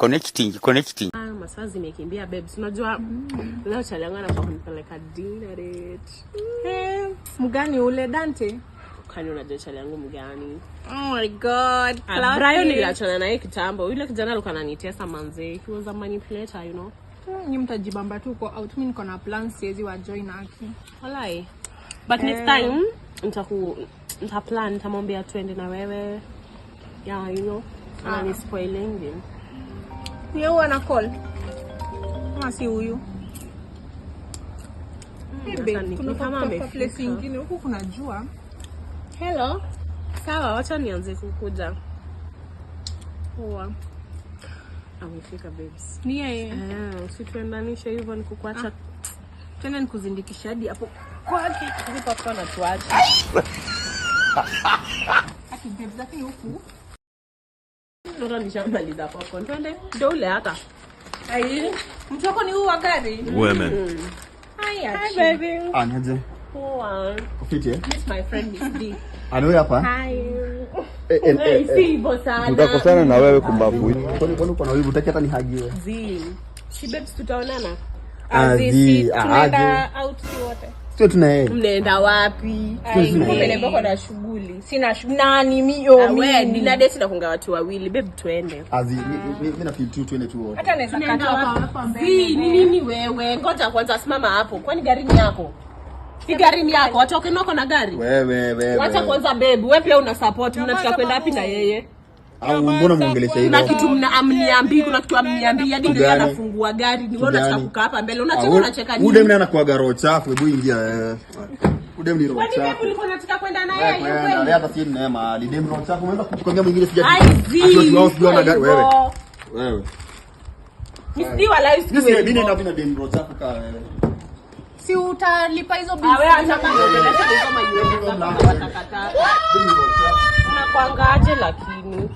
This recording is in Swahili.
connecting. Masaa zimekimbia babes. Unajua leo chalangana kwa kunipeleka dinner date. Mgani ule Dante? Kwani unajua chalangu mgani? Oh my god. Brian niliachana naye kitambo. Yule kijana alikuwa ananitesa manze. He was a manipulator, you know. Ni mtajibamba tu kwa out. Mimi niko na plans siwezi wa join aki. Walai. But next time nitaplan nitamwambia twende na wewe. Yeah, you know. Ni spoiling him. Yeye ana call. Kama si huyu. Kuna kama place nyingine huko kuna jua. Hello. Sawa, wacha nianze kukuja. Poa. Amefika babes. Ni yeye. Usituendanishe hivyo nikukuacha. Tena nikuzindikisha hadi hapo kwake. Ndipo kwa na tuache. Aki babes zake huku. Ndio nishamaliza popcorn. Twende. Ndio ule hata. Ai, mtoko ni huu wa gari. Women. Hi baby. Anaje? Poa. Ufiti eh? This my friend Miss D. Ano hapa? Hi. Si bosa. Tutakosana na wewe kumbavu. Kwani uko na wivu utaki hata nihagiwe? Si babes tutaonana. Tunaenda out wote. Sio tuna yeye. Mnaenda wapi? Mbele boko na shughuli. Sina nani mimi. Nina date na kunga watu wawili. Babe tuende. Mimi na feel tu twende tu wote. Hata naweza kata hapa mbele. Ni nini wewe? Ngoja kwanza simama hapo. Kwani gari ni yako? Si gari ni yako. Watoke nako na gari. Wewe. Wacha kwanza babe. Wewe pia una support. Mnataka kwenda wapi na yeye? Au mbona muongelesha hivyo? Kuna kitu mnaamniambi, kuna kitu amniambi hadi ndio anafungua gari. Ni wewe unataka kukaa hapa mbele. Unacheka nini? Udem na kwa garo chafu, hebu ingia Udem ni roho chafu. Kwani wewe ulikuwa unataka kwenda na yeye? Kweli. Hata si neema, lidem roho chafu. Umeanza kutukwambia mwingine sija. Wewe. Msidi wala usiku. Mimi ndio dem roho chafu ka wewe. Si utalipa hizo bili. Wewe acha kuongelesha kama yeye unataka. Unakuangaje lakini?